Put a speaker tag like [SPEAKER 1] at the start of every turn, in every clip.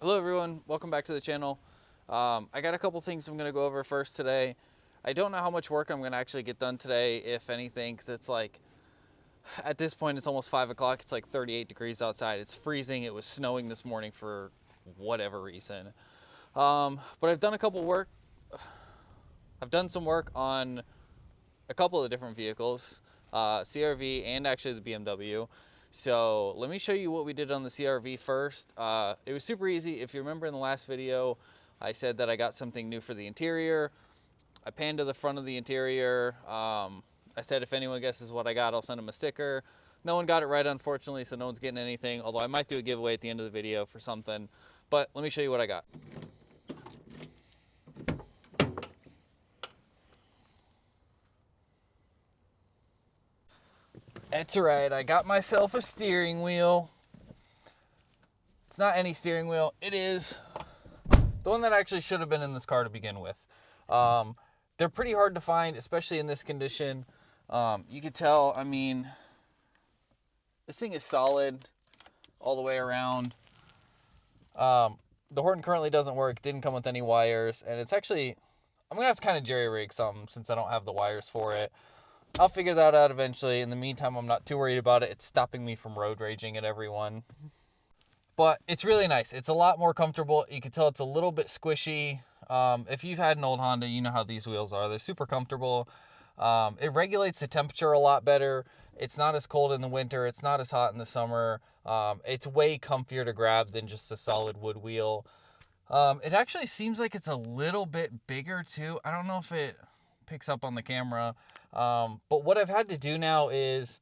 [SPEAKER 1] Hello everyone, welcome back to the channel. I got a couple things I'm going to go over first today. I don't know how much work I'm going to actually get done today, if anything, because it's like, at this point it's almost 5 o'clock, it's like 38 degrees outside, it's freezing, it was snowing this morning for whatever reason. But I've done some work on a couple of different vehicles, CRV and actually the BMW. So let me show you what we did on the CRV first. It was super easy. If you remember in the last video, I said that I got something new for the interior. I panned to the front of the interior. I said if anyone guesses what I got, I'll send them a sticker. No one got it right, unfortunately, so no one's getting anything, although I might do a giveaway at the end of the video for something. But let me show you what I got. That's right, I got myself a steering wheel. It's not any steering wheel, it is the one that actually should have been in this car to begin with. They're pretty hard to find, especially in this condition. You can tell, I mean, this thing is solid all the way around. The horn currently doesn't work, didn't come with any wires, and it's actually, I'm going to have to kind of jerry-rig some since I don't have the wires for it. I'll figure that out eventually. In the meantime, I'm not too worried about it. It's stopping me from road raging at everyone. But it's really nice. It's a lot more comfortable. You can tell it's a little bit squishy. If you've had an old Honda, you know how these wheels are. They're super comfortable. It regulates the temperature a lot better. It's not as cold in the winter. It's not as hot in the summer. It's way comfier to grab than just a solid wood wheel. It actually seems like it's a little bit bigger too. I don't know if it picks up on the camera. But what I've had to do now is,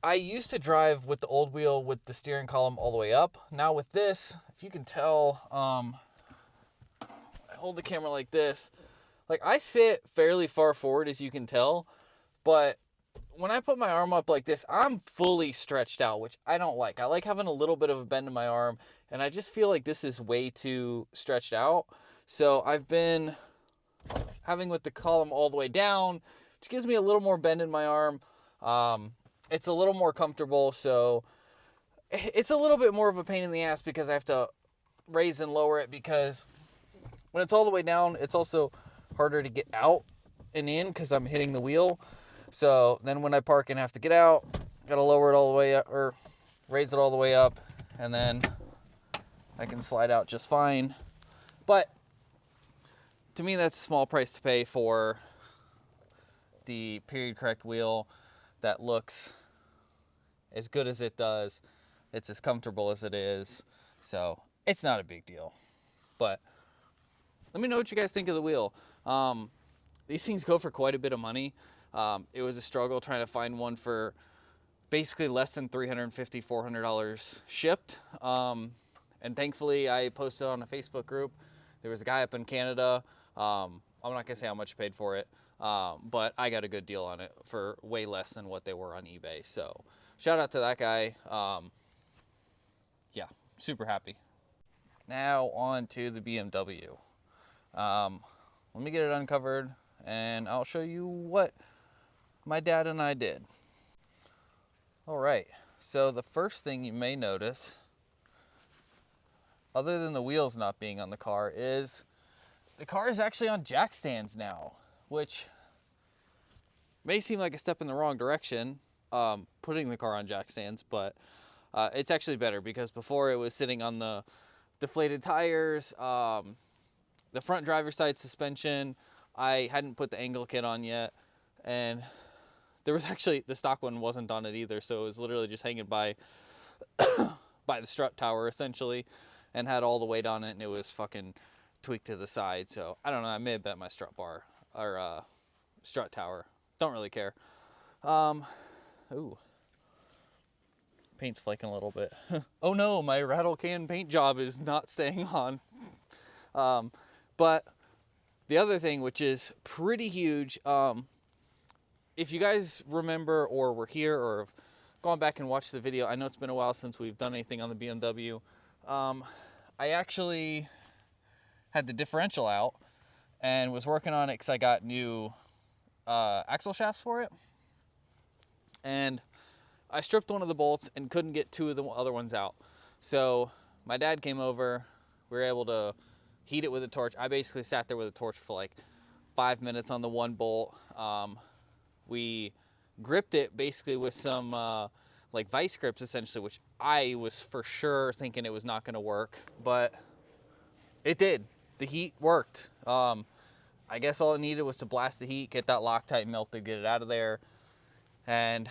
[SPEAKER 1] I used to drive with the old wheel with the steering column all the way up. Now with this, if you can tell, I hold the camera like this. Like, I sit fairly far forward, as you can tell, but when I put my arm up like this, I'm fully stretched out, which I don't like. I like having a little bit of a bend in my arm, and I just feel like this is way too stretched out. So I've been having with the column all the way down, which gives me a little more bend in my arm. It's a little more comfortable, so it's a little bit more of a pain in the ass because I have to raise and lower it, because when it's all the way down, it's also harder to get out and in because I'm hitting the wheel. So then when I park and have to get out, gotta lower it all the way up, or raise it all the way up, and then I can slide out just fine. But to me, that's a small price to pay for the period correct wheel that looks as good as it does. It's as comfortable as it is. So it's not a big deal. But let me know what you guys think of the wheel. These things go for quite a bit of money. It was a struggle trying to find one for basically less than $350, $400 shipped. And thankfully I posted on a Facebook group. There was a guy up in Canada. I'm not gonna say how much I paid for it, but I got a good deal on it for way less than what they were on eBay. So shout out to that guy. Yeah, super happy. Now on to the BMW. Let me get it uncovered and I'll show you what my dad and I did. All right, so the first thing you may notice, other than the wheels not being on the car, is the car is actually on jack stands now, which may seem like a step in the wrong direction, putting the car on jack stands, but it's actually better, because before it was sitting on the deflated tires, the front driver's side suspension. I hadn't put the angle kit on yet, and there was actually, the stock one wasn't on it either, so it was literally just hanging by by the strut tower essentially, and had all the weight on it, and it was fucking tweaked to the side. So I don't know, I may have bent my strut bar, or strut tower, don't really care. Ooh, paint's flaking a little bit. Oh no, my rattle can paint job is not staying on. But the other thing, which is pretty huge, if you guys remember or were here or have gone back and watched the video, I know it's been a while since we've done anything on the BMW. I actually had the differential out and was working on it because I got new axle shafts for it. And I stripped one of the bolts and couldn't get two of the other ones out. So my dad came over. We were able to heat it with a torch. I basically sat there with a torch for like 5 minutes on the one bolt. We gripped it basically with some like vice grips essentially, which I was for sure thinking it was not going to work, but it did. The heat worked. I guess all it needed was to blast the heat, get that Loctite melted, get it out of there, and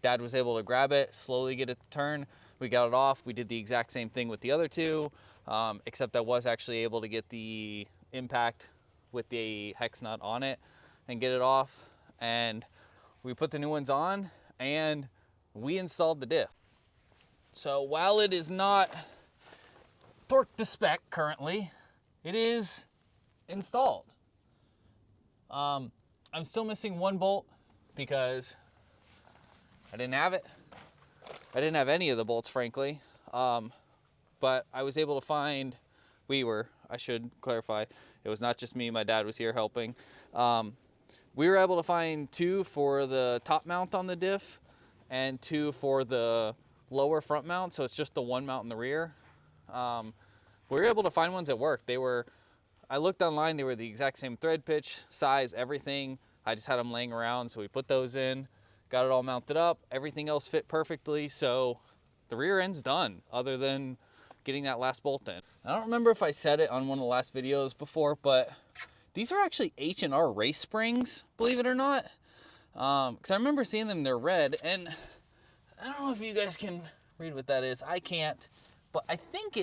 [SPEAKER 1] Dad was able to grab it, slowly get it to turn. We got it off. We did the exact same thing with the other two, except I was actually able to get the impact with the hex nut on it and get it off. And we put the new ones on and we installed the diff. So while it is not torque to spec currently, it is installed. I'm still missing one bolt because I didn't have it. I didn't have any of the bolts, frankly. But I was able to find, I should clarify, it was not just me, my dad was here helping. We were able to find 2 for the top mount on the diff and 2 for the lower front mount, so it's just the one mount in the rear. We were able to find ones that worked. I looked online, they were the exact same thread pitch, size, everything. I just had them laying around, so we put those in, got it all mounted up. Everything else fit perfectly, so the rear end's done, other than getting that last bolt in. I don't remember if I said it on one of the last videos before, but these are actually H&R race springs, believe it or not. Because I remember seeing them, they're red, and I don't know if you guys can read what that is. I can't, but I think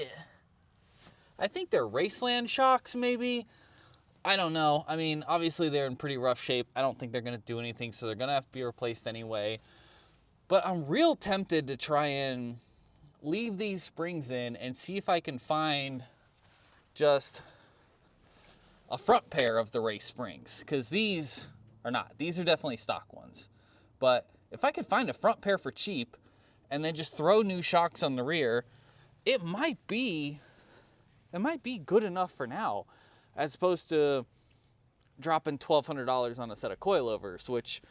[SPEAKER 1] they're Raceland shocks, maybe. I don't know. I mean, obviously they're in pretty rough shape. I don't think they're going to do anything, so they're going to have to be replaced anyway. But I'm real tempted to try and leave these springs in and see if I can find just a front pair of the race springs, because these are not. These are definitely stock ones. But if I could find a front pair for cheap and then just throw new shocks on the rear, it might be good enough for now, as opposed to dropping $1,200 on a set of coilovers, which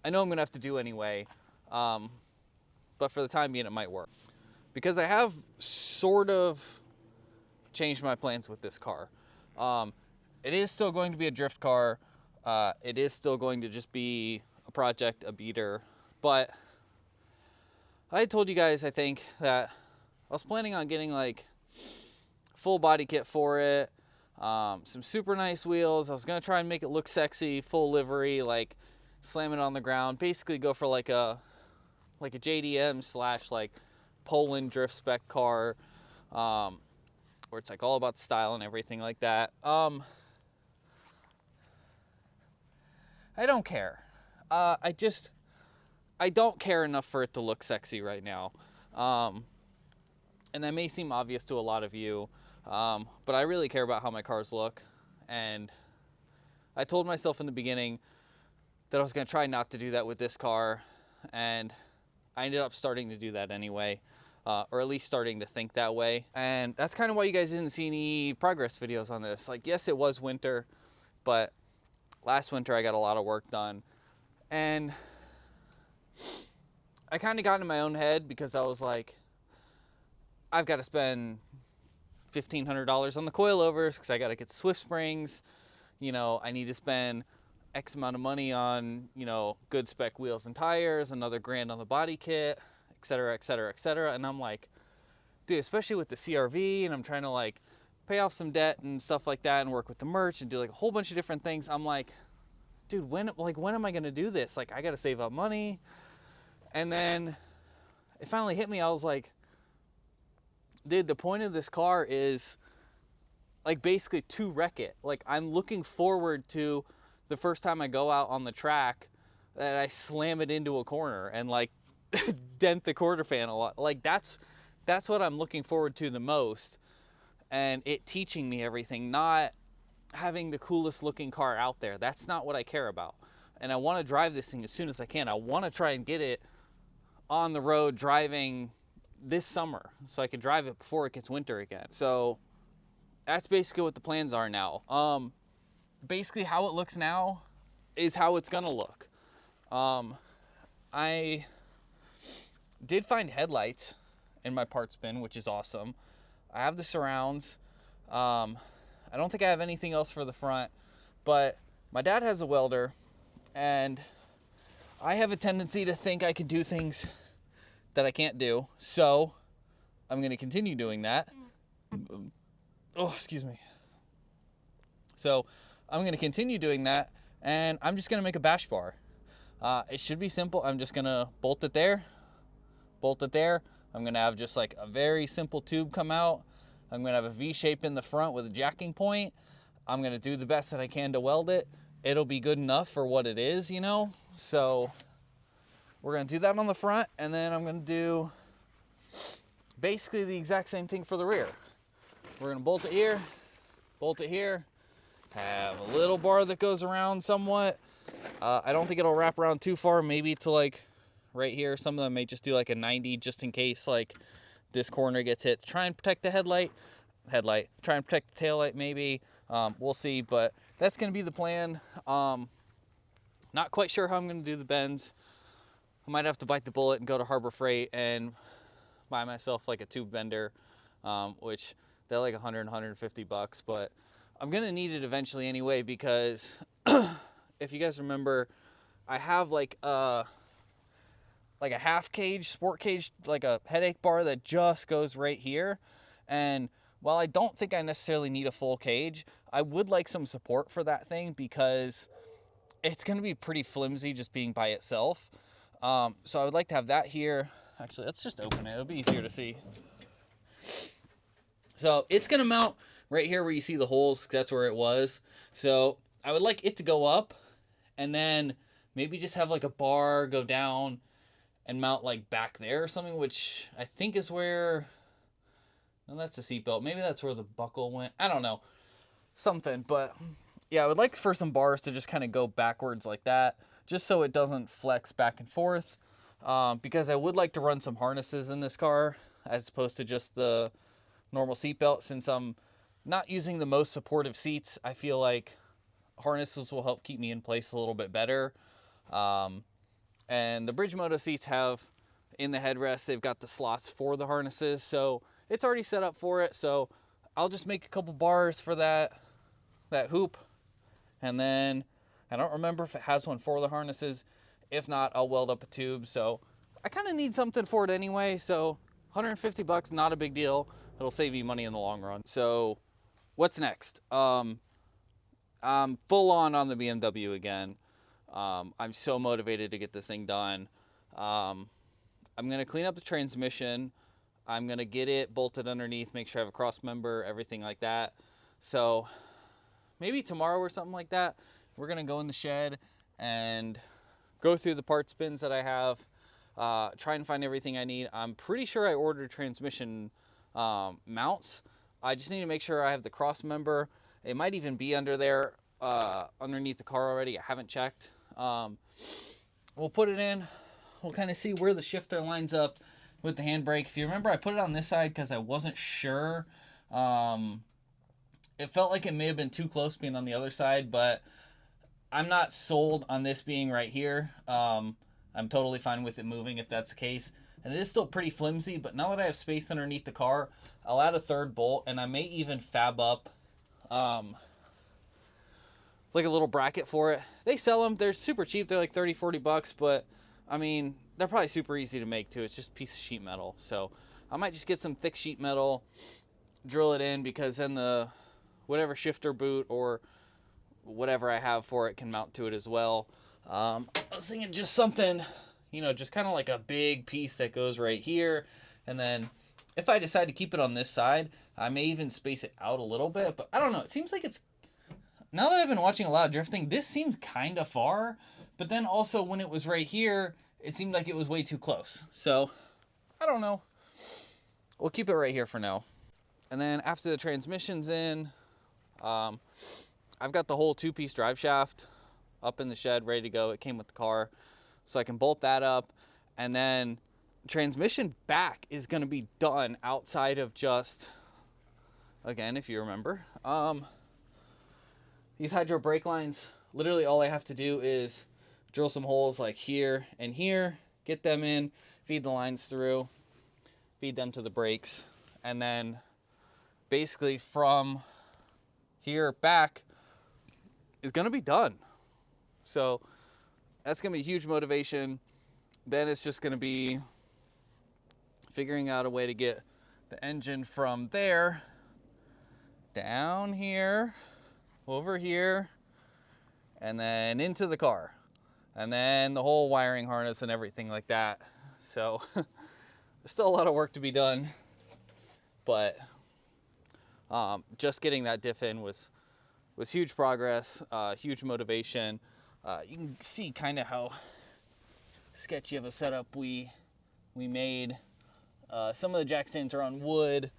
[SPEAKER 1] I know I'm going to have to do anyway. But for the time being, it might work. Because I have sort of changed my plans with this car. It is still going to be a drift car. It is still going to just be a project, a beater. But I told you guys, I think, that I was planning on getting like full body kit for it, some super nice wheels. I was gonna try and make it look sexy, full livery, like slam it on the ground, basically go for like a JDM slash like Poland drift spec car, where it's like all about style and everything like that. I don't care. I don't care enough for it to look sexy right now. And that may seem obvious to a lot of you, but I really care about how my cars look. And I told myself in the beginning that I was going to try not to do that with this car, and I ended up starting to do that anyway, or at least starting to think that way. And that's kind of why you guys didn't see any progress videos on this. Like, yes, it was winter, but last winter I got a lot of work done. And I kind of got in my own head because I was like, I've got to spend $1,500 on the coilovers because I got to get Swift springs. You know, I need to spend X amount of money on, you know, good spec wheels and tires, another $1,000 on the body kit, et cetera, et cetera, et cetera. And I'm like, dude, especially with the CRV, and I'm trying to like pay off some debt and stuff like that and work with the merch and do like a whole bunch of different things. I'm like, dude, when am I going to do this? Like, I got to save up money. And then it finally hit me. I was like, dude, the point of this car is like basically to wreck it. Like, I'm looking forward to the first time I go out on the track that I slam it into a corner and like dent the quarter panel. Like, that's what I'm looking forward to the most. And it teaching me everything, not having the coolest looking car out there. That's not what I care about. And I want to drive this thing as soon as I can. I want to try and get it on the road driving this summer so I can drive it before it gets winter again. So that's basically what the plans are now. Basically how it looks now is how it's gonna look. I did find headlights in my parts bin, which is awesome. I have the surrounds. I don't think I have anything else for the front, but my dad has a welder, and I have a tendency to think I can do things that I can't do, so I'm going to continue doing that. Oh, excuse me. So I'm going to continue doing that, and I'm just going to make a bash bar. It should be simple. I'm just going to bolt it there. I'm going to have just like a very simple tube come out. I'm going to have a V shape in the front with a jacking point. I'm going to do the best that I can to weld it. It'll be good enough for what it is, you know? So we're going to do that on the front, and then I'm going to do basically the exact same thing for the rear. We're going to bolt it here, have a little bar that goes around somewhat. I don't think it'll wrap around too far, maybe to like right here. Some of them may just do like a 90 just in case like this corner gets hit. Try and protect the headlight. Try and protect the taillight maybe. We'll see, but that's going to be the plan. Not quite sure how I'm going to do the bends. I might have to bite the bullet and go to Harbor Freight and buy myself like a tube bender, which they're like 100, 150 bucks, but I'm going to need it eventually anyway, because if you guys remember, I have like a half cage, sport cage, like a headache bar that just goes right here. And while I don't think I necessarily need a full cage, I would like some support for that thing, because it's going to be pretty flimsy just being by itself. So I would like to have that here. Actually, let's just open it. It'll be easier to see. So it's going to mount right here where you see the holes, 'cause that's where it was. So I would like it to go up, and then maybe just have like a bar go down and mount like back there or something, which I think is where... No, that's the seatbelt. Maybe that's where the buckle went. I don't know. Something, but yeah, I would like for some bars to just kind of go backwards like that, just so it doesn't flex back and forth, because I would like to run some harnesses in this car as opposed to just the normal seatbelt. Since I'm not using the most supportive seats, I feel like harnesses will help keep me in place a little bit better. And the Bridgemoto seats have, in the headrest, they've got the slots for the harnesses, so it's already set up for it. So I'll just make a couple bars for that hoop, and then I don't remember if it has one for the harnesses. If not, I'll weld up a tube. So I kind of need something for it anyway, so 150 bucks, not a big deal. It'll save you money in the long run. So what's next? I'm full on the BMW again. I'm so motivated to get this thing done. I'm going to clean up the transmission. I'm going to get it bolted underneath, make sure I have a cross member, everything like that. So maybe tomorrow or something like that, we're going to go in the shed and go through the parts bins that I have, try and find everything I need. I'm pretty sure I ordered transmission mounts. I just need to make sure I have the cross member. It might even be under there, underneath the car already. I haven't checked. We'll put it in. We'll kind of see where the shifter lines up with the handbrake. If you remember, I put it on this side because I wasn't sure. It felt like it may have been too close being on the other side, but I'm not sold on this being right here. I'm totally fine with it moving if that's the case. And it is still pretty flimsy, but now that I have space underneath the car, I'll add a third bolt, and I may even fab up like a little bracket for it. They sell them. They're super cheap. They're like 30, 40 bucks, but I mean, they're probably super easy to make too. It's just a piece of sheet metal. So I might just get some thick sheet metal, drill it in, because then the whatever shifter boot or whatever I have for it can mount to it as well. I was thinking just something, you know, just kind of like a big piece that goes right here. And then if I decide to keep it on this side, I may even space it out a little bit, but I don't know. It seems like it's, now that I've been watching a lot of drifting, this seems kind of far, but then also when it was right here, it seemed like it was way too close. So I don't know. We'll keep it right here for now. And then after the transmission's in, I've got the whole two-piece drive shaft up in the shed ready to go. It came with the car, so I can bolt that up. And then transmission back is going to be done outside of just, again, if you remember, these hydro brake lines. Literally all I have to do is drill some holes like here and here, get them in, feed the lines through, feed them to the brakes, and then basically from here back is going to be done. So that's going to be a huge motivation. Then it's just going to be figuring out a way to get the engine from there down here, over here, and then into the car. And then the whole wiring harness and everything like that. So there's still a lot of work to be done, but just getting that diff in was huge progress, huge motivation. You can see kind of how sketchy of a setup we made. Some of the jack stands are on wood.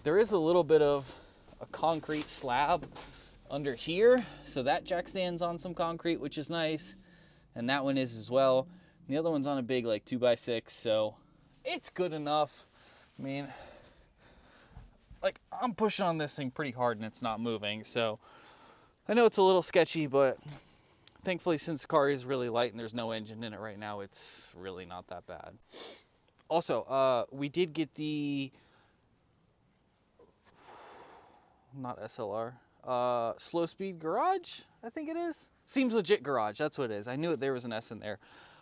[SPEAKER 1] There is a little bit of a concrete slab under here, so that jack stand's on some concrete, which is nice, and that one is as well. And the other one's on a big like 2x6, so it's good enough. I mean, like, I'm pushing on this thing pretty hard and it's not moving, so I know it's a little sketchy, but thankfully, since the car is really light and there's no engine in it right now, it's really not that bad. Also, we did get the, not SLR, slow speed garage, I think it is. Seems legit garage, that's what it is. I knew there was an S in there.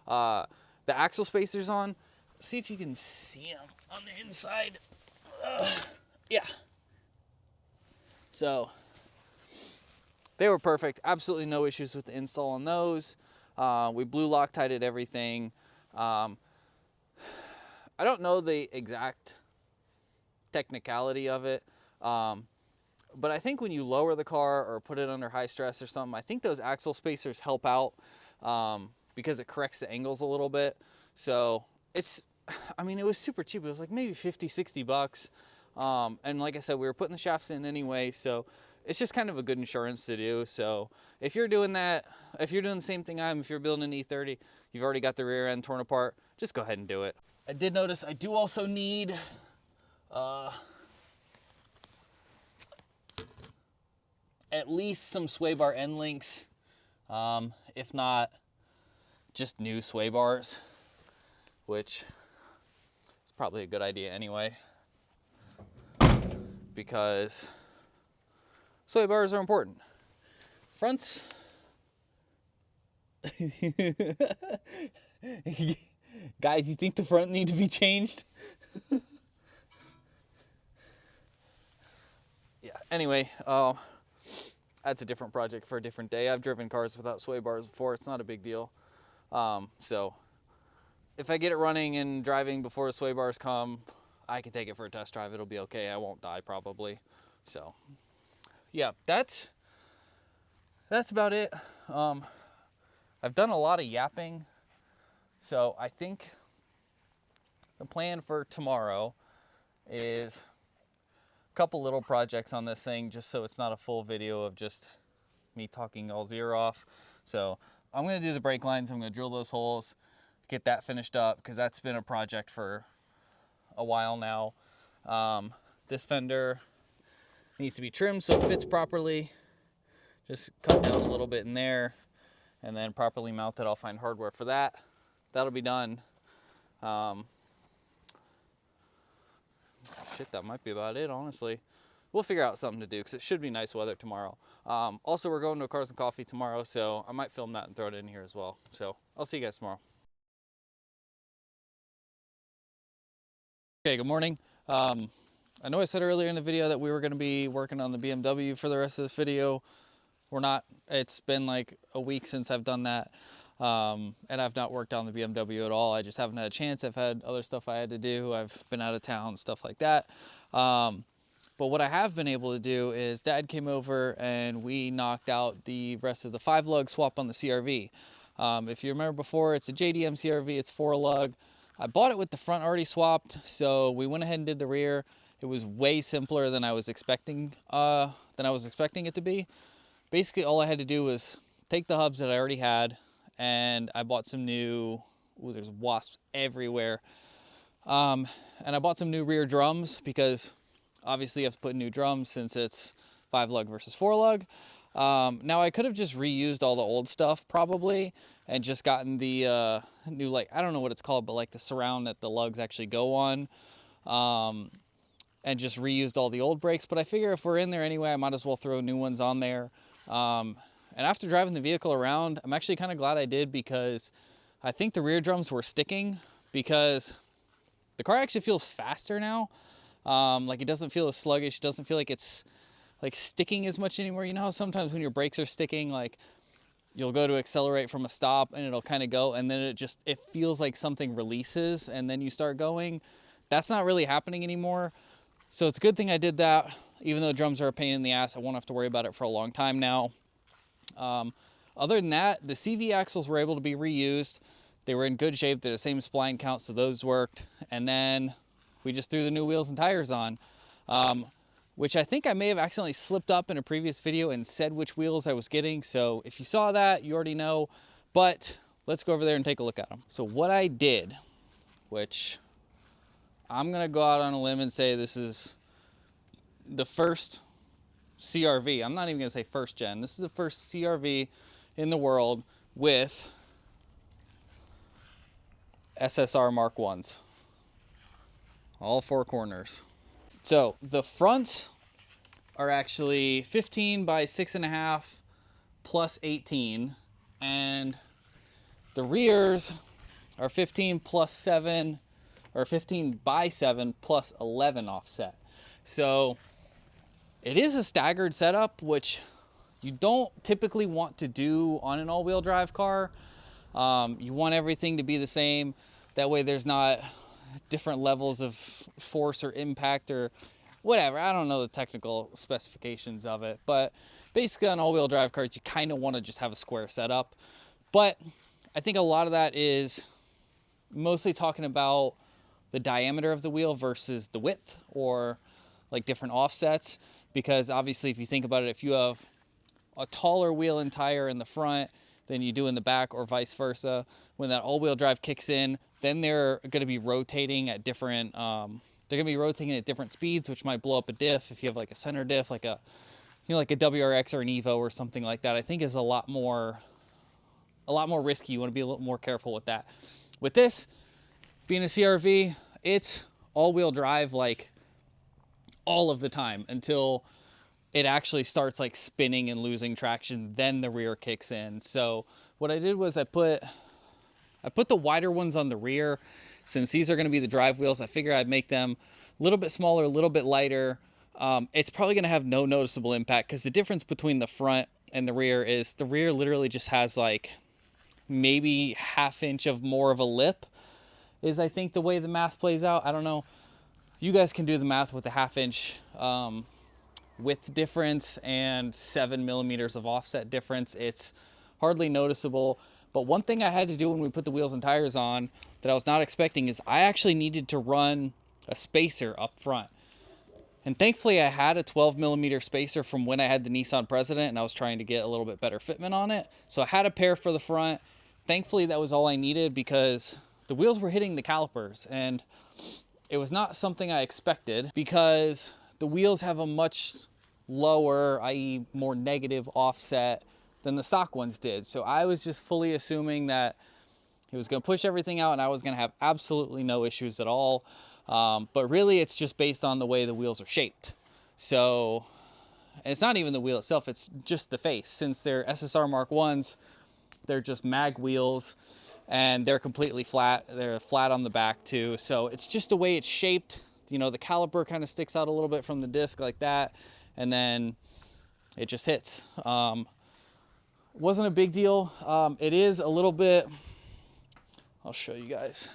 [SPEAKER 1] The axle spacers on. See if you can see them on the inside. Yeah. So they were perfect. Absolutely no issues with the install on those. We blew Loctited everything. I don't know the exact technicality of it, but I think when you lower the car or put it under high stress or something, I think those axle spacers help out because it corrects the angles a little bit. So it's, I mean, it was super cheap. It was like maybe 50, 60 bucks. And like I said, we were putting the shafts in anyway, so it's just kind of a good insurance to do. So if you're doing that, if you're doing the same thing if you're building an E30, you've already got the rear end torn apart, just go ahead and do it. I did notice I do also need at least some sway bar end links, if not just new sway bars, which is probably a good idea anyway, because sway bars are important. Fronts, guys, you think the front need to be changed? Yeah, anyway, that's a different project for a different day. I've driven cars without sway bars before. It's not a big deal. So if I get it running and driving before the sway bars come, I can take it for a test drive. It'll be okay. I won't die probably. So yeah, that's about it. I've done a lot of yapping, so I think the plan for tomorrow is a couple little projects on this thing, just so it's not a full video of just me talking all's ear off. So I'm going to do the brake lines. I'm going to drill those holes, get that finished up, because that's been a project for a while now. This fender needs to be trimmed so it fits properly. Just cut down a little bit in there and then properly mount it. I'll find hardware for that. That'll be done. Shit, that might be about it, honestly. We'll figure out something to do because it should be nice weather tomorrow. Also, we're going to a Cars and Coffee tomorrow, so I might film that and throw it in here as well. So I'll see you guys tomorrow. Okay, good morning. I know I said earlier in the video that we were going to be working on the BMW for the rest of this video. We're not. It's been like a week since I've done that, and I've not worked on the BMW at all. I just haven't had a chance. I've had other stuff I had to do. I've been out of town, stuff like that. But what I have been able to do is Dad came over and we knocked out the rest of the 5-lug swap on the CRV. If you remember before, it's a JDM CRV. It's 4-lug. I bought it with the front already swapped, so we went ahead and did the rear. It was way simpler than I was expecting it to be. Basically, all I had to do was take the hubs that I already had, and I bought some new, ooh, there's wasps everywhere. And I bought some new rear drums because obviously you have to put new drums since it's 5-lug versus 4-lug. Now I could have just reused all the old stuff probably and just gotten the new, like, I don't know what it's called, but like the surround that the lugs actually go on. and just reused all the old brakes. But I figure if we're in there anyway, I might as well throw new ones on there. And after driving the vehicle around, I'm actually kind of glad I did, because I think the rear drums were sticking, because the car actually feels faster now. Like, it doesn't feel as sluggish. It doesn't feel like it's like sticking as much anymore. You know how sometimes when your brakes are sticking, like you'll go to accelerate from a stop and it'll kind of go, and then it feels like something releases and then you start going. That's not really happening anymore. So it's a good thing I did that. Even though drums are a pain in the ass, I won't have to worry about it for a long time now. Other than that, the CV axles were able to be reused. They were in good shape. They're the same spline count, so those worked. And then we just threw the new wheels and tires on, which I think I may have accidentally slipped up in a previous video and said which wheels I was getting. So if you saw that, you already know. But let's go over there and take a look at them. So what I did, which I'm going to go out on a limb and say this is the first CRV. I'm not even going to say first gen. This is the first CRV in the world with SSR Mark 1s. All four corners. So the fronts are actually 15 by 6.5 plus 18. And the rears are 15 plus 7, or 15 by 7 plus 11 offset. So it is a staggered setup, which you don't typically want to do on an all-wheel drive car. You want everything to be the same. That way there's not different levels of force or impact or whatever. I don't know the technical specifications of it, but basically on all-wheel drive cars, you kind of want to just have a square setup. But I think a lot of that is mostly talking about the diameter of the wheel versus the width, or like different offsets. Because obviously if you think about it, if you have a taller wheel and tire in the front than you do in the back, or vice versa, when that all-wheel drive kicks in, then they're going to be rotating at different speeds, which might blow up a diff. If you have like a center diff, like a, you know, like a WRX or an Evo or something like that, I think is a lot more risky. You want to be a little more careful with that. With this being a CRV, it's all-wheel drive like all of the time until it actually starts like spinning and losing traction. Then the rear kicks in. So what I did was I put the wider ones on the rear. Since these are going to be the drive wheels, I figure I'd make them a little bit smaller, a little bit lighter. It's probably going to have no noticeable impact, because the difference between the front and the rear is the rear literally just has like maybe ½ inch of more of a lip, is I think the way the math plays out. I don't know. You guys can do the math with the ½ inch width difference and 7 millimeters of offset difference. It's hardly noticeable. But one thing I had to do when we put the wheels and tires on that I was not expecting is I actually needed to run a spacer up front. And thankfully I had a 12 millimeter spacer from when I had the Nissan President, and I was trying to get a little bit better fitment on it. So I had a pair for the front. Thankfully that was all I needed, because the wheels were hitting the calipers, and it was not something I expected, because the wheels have a much lower, i.e. more negative offset than the stock ones did. So I was just fully assuming that it was going to push everything out and I was going to have absolutely no issues at all. But really it's just based on the way the wheels are shaped. So, and it's not even the wheel itself, it's just the face. Since they're SSR Mark 1s, they're just mag wheels, and they're completely flat. They're flat on the back too. So it's just the way it's shaped. You know, the caliper kind of sticks out a little bit from the disc like that, and then it just hits. Wasn't a big deal. It is a little bit, I'll show you guys.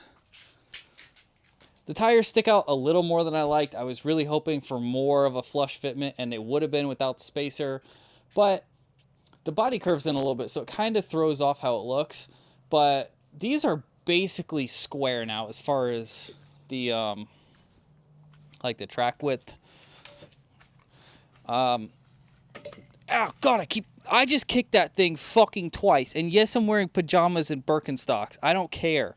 [SPEAKER 1] The tires stick out a little more than I liked. I was really hoping for more of a flush fitment, and it would have been without the spacer, but the body curves in a little bit, so it kind of throws off how it looks. But these are basically square now as far as the like the track width. Oh God, I just kicked that thing fucking twice. And yes, I'm wearing pajamas and Birkenstocks. I don't care.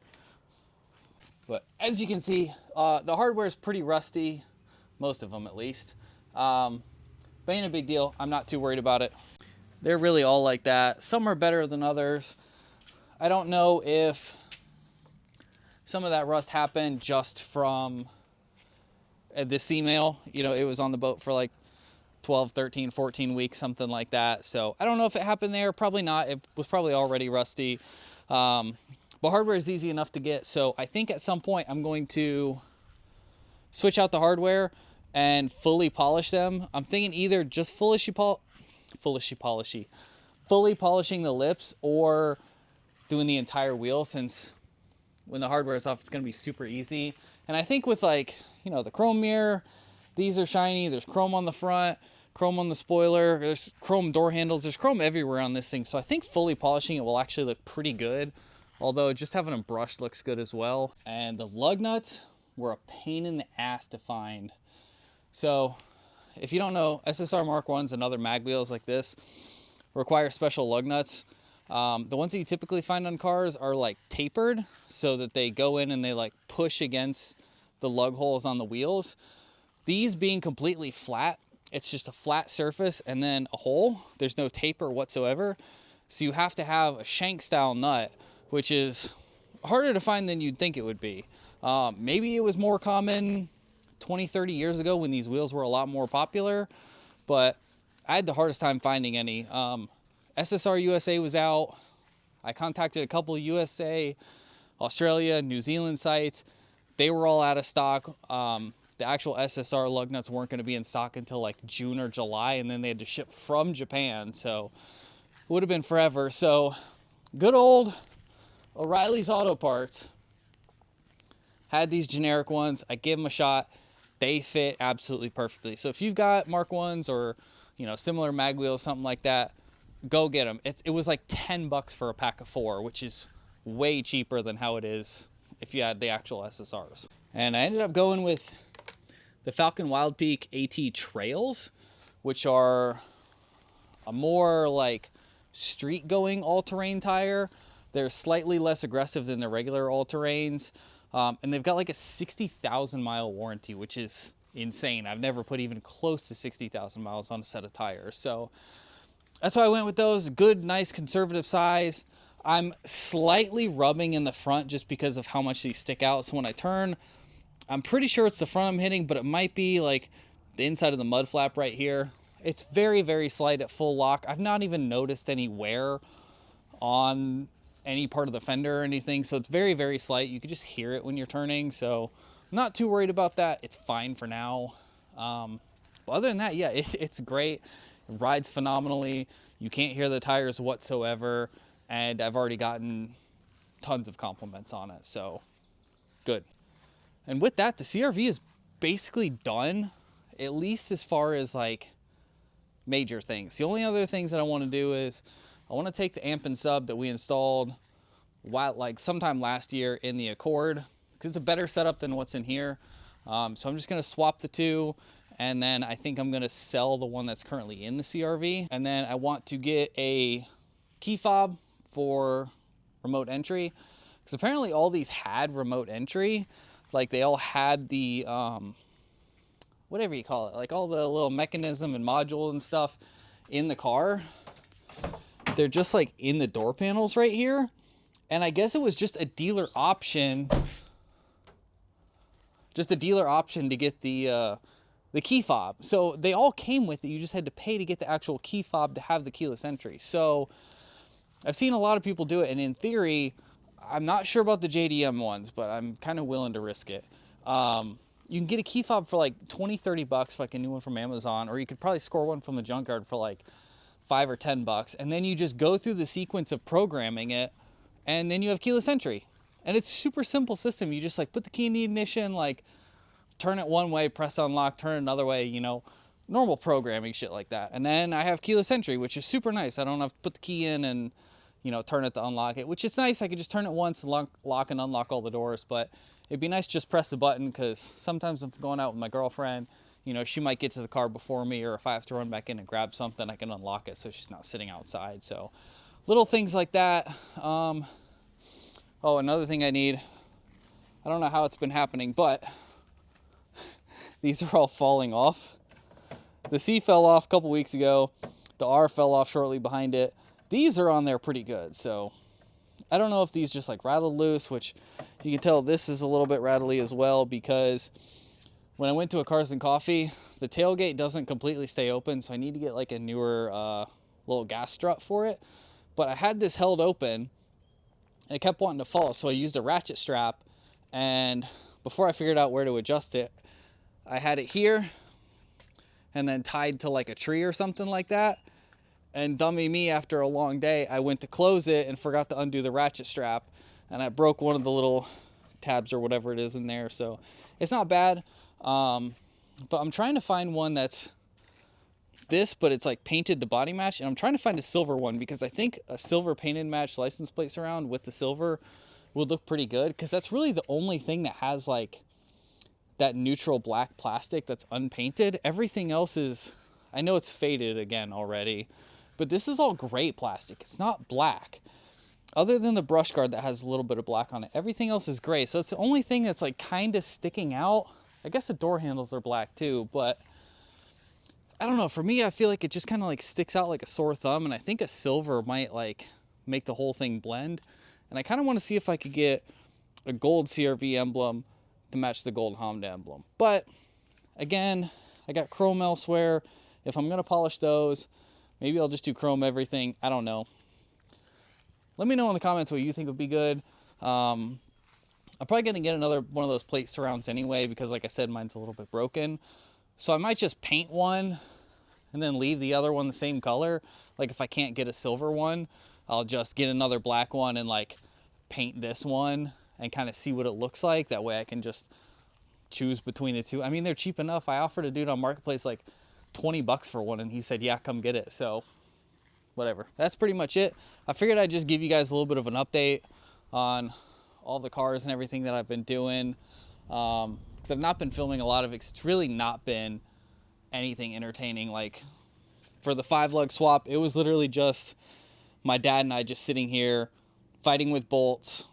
[SPEAKER 1] But as you can see, the hardware is pretty rusty. Most of them, at least. But ain't a big deal. I'm not too worried about it. They're really all like that. Some are better than others. I don't know if some of that rust happened just from
[SPEAKER 2] this female, you know, it was on the boat for like 12, 13, 14 weeks, something like that. So I don't know if it happened there. Probably not. It was probably already rusty. But hardware is easy enough to get. So I think at some point I'm going to switch out the hardware and fully polish them. I'm thinking either just fully polishing the lips, or doing the entire wheel, since when the hardware is off, it's going to be super easy. And I think with, like, you know, the chrome mirror, these are shiny. There's chrome on the front, chrome on the spoiler. There's chrome door handles. There's chrome everywhere on this thing. So I think fully polishing it will actually look pretty good. Although just having them brushed looks good as well. And the lug nuts were a pain in the ass to find. So if you don't know, SSR Mark 1s and other mag wheels like this require special lug nuts. The ones that you typically find on cars are like tapered so that they go in and they like push against the lug holes on the wheels. These being completely flat, it's just a flat surface and then a hole. There's no taper whatsoever. So you have to have a shank style nut, which is harder to find than you'd think it would be. Maybe it was more common 20, 30 years ago when these wheels were a lot more popular, but I had the hardest time finding any. SSR USA was out. I contacted a couple of USA, Australia, New Zealand sites. They were all out of stock. The actual SSR lug nuts weren't going to be in stock until like June or July, and then they had to ship from Japan, so it would have been forever. So good old O'Reilly's Auto Parts had these generic ones. I gave them a shot. They fit absolutely perfectly. So if you've got Mark 1s or, you know, similar mag wheels, something like that, go get them. It was like $10 for a pack of 4, which is way cheaper than how it is if you had the actual SSRs. And I ended up going with the Falcon Wild Peak AT Trails, which are a more like street going all-terrain tire. They're slightly less aggressive than the regular all-terrains. And they've got like a 60,000 mile warranty, which is insane. I've never put even close to 60,000 miles on a set of tires. So that's why I went with those. Good, nice, conservative size. I'm slightly rubbing in the front just because of how much these stick out. So when I turn, I'm pretty sure it's the front I'm hitting, but it might be like the inside of the mud flap right here. It's very, very slight at full lock. I've not even noticed any wear on any part of the fender or anything. So it's very, very slight. You can just hear it when you're turning. So I'm not too worried about that. It's fine for now. But other than that, yeah, it's great. It rides phenomenally. You can't hear the tires whatsoever. And I've already gotten tons of compliments on it. So good. And with that, the CRV is basically done, at least as far as like major things. The only other things that I want to do is I want to take the amp and sub that we installed sometime last year in the Accord, because it's a better setup than what's in here. So I'm just going to swap the two, and then I think I'm going to sell the one that's currently in the CRV. And then I want to get a key fob for remote entry, because apparently all these had remote entry. Like they all had the whatever you call it, like all the little mechanism and module and stuff in the car. They're just like in the door panels right here. And I guess it was just a dealer option to get the key fob. So they all came with it. You just had to pay to get the actual key fob to have the keyless entry. So I've seen a lot of people do it, and in theory, I'm not sure about the JDM ones, but I'm kind of willing to risk it. You can get a key fob for like $20-30 for like a new one from Amazon, or you could probably score one from the junkyard for like $5 or $10, and then you just go through the sequence of programming it, and then you have keyless entry. And it's a super simple system. You just like put the key in the ignition, like turn it one way, press unlock, turn it another way, you know, normal programming shit like that. And then I have keyless entry, which is super nice. I don't have to put the key in and, you know, turn it to unlock it, which is nice. I could just turn it once, lock and unlock all the doors. But it'd be nice to just press the button, because sometimes if I'm going out with my girlfriend, you know, she might get to the car before me, or if I have to run back in and grab something, I can unlock it so she's not sitting outside. So little things like that. Oh, another thing I need, I don't know how it's been happening, but these are all falling off. The C fell off a couple weeks ago. The R fell off shortly behind it. These are on there pretty good. So I don't know if these just like rattled loose, which you can tell this is a little bit rattly as well, because when I went to a Cars and Coffee, the tailgate doesn't completely stay open, so I need to get like a newer little gas strut for it. But I had this held open and it kept wanting to fall, so I used a ratchet strap, and before I figured out where to adjust it, I had it here and then tied to like a tree or something like that. And dummy me, after a long day, I went to close it and forgot to undo the ratchet strap, and I broke one of the little tabs or whatever it is in there. So it's not bad, but I'm trying to find one that's this, but it's like painted to body match, and I'm trying to find a silver one because I think a silver painted match license plate surround with the silver would look pretty good, because that's really the only thing that has like that neutral black plastic that's unpainted. Everything else is, I know it's faded again already, but this is all gray plastic. It's not black. Other than the brush guard that has a little bit of black on it, everything else is gray. So it's the only thing that's like kind of sticking out. I guess the door handles are black too, but I don't know. For me, I feel like it just kind of like sticks out like a sore thumb, and I think a silver might like make the whole thing blend. And I kind of want to see if I could get a gold CRV emblem to match the gold Honda emblem. But again, I got chrome elsewhere. If I'm going to polish those, maybe I'll just do chrome everything. I don't know. Let me know in the comments what you think would be good. I'm probably going to get another one of those plate surrounds anyway, because like I said, mine's a little bit broken. So I might just paint one and then leave the other one the same color. Like if I can't get a silver one, I'll just get another black one and like paint this one and kind of see what it looks like. That way I can just choose between the two. I mean, they're cheap enough. I offered a dude on Marketplace like 20 bucks for one, and he said, yeah, come get it. So whatever. That's pretty much it. I figured I'd just give you guys a little bit of an update on all the cars and everything that I've been doing. Because I've not been filming a lot of it. It's really not been anything entertaining. Like for the 5-lug swap, it was literally just my dad and I just sitting here fighting with bolts,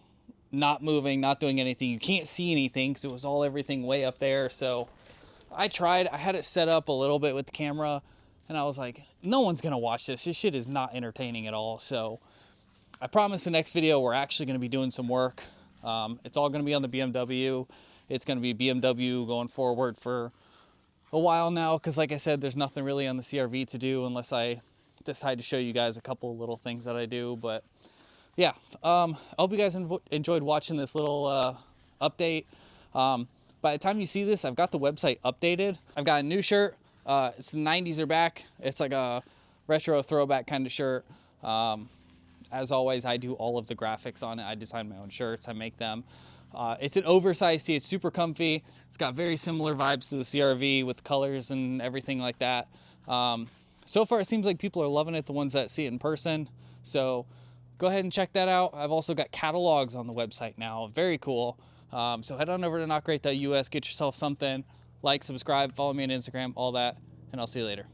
[SPEAKER 2] not moving, not doing anything. You can't see anything because it was all everything way up there. So I had it set up a little bit with the camera, and I was like, no one's gonna watch this. This shit is not entertaining at all. So I promise the next video we're actually gonna be doing some work. It's all gonna be on the BMW. It's gonna be BMW going forward for a while now, because like I said, there's nothing really on the CRV to do unless I decide to show you guys a couple of little things that I do. But yeah, I hope you guys enjoyed watching this little update. By the time you see this, I've got the website updated. I've got a new shirt. It's the 90s are back. It's like a retro throwback kind of shirt. As always, I do all of the graphics on it. I design my own shirts. I make them. It's an oversized tee. It's super comfy. It's got very similar vibes to the CRV with colors and everything like that. So far, it seems like people are loving it, the ones that see it in person. So go ahead and check that out. I've also got catalogs on the website now. Very cool. So head on over to NOTGREAT.us, get yourself something. Like, subscribe, follow me on Instagram, all that, and I'll see you later.